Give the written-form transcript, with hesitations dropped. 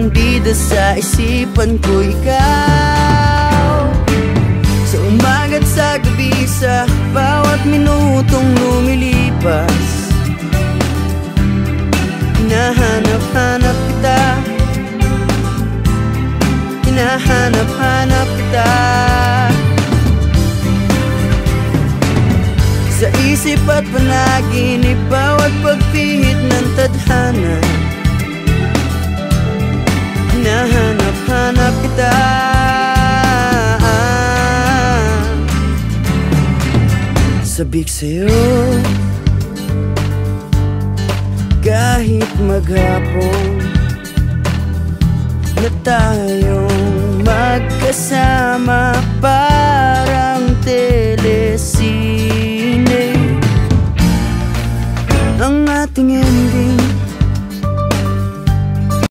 ang bida sa isipan ko, ikaw. Sa umaga't sa gabi, sa bawat minutong lumilipas, hinahanap-hanap kita, hinahanap-hanap kita. Sa isip at panaginip, bawat pagpihit ng tadhana, hinahanap-hanap kita. Sabik sa'yo kahit maghapon na tayong magkasama pa.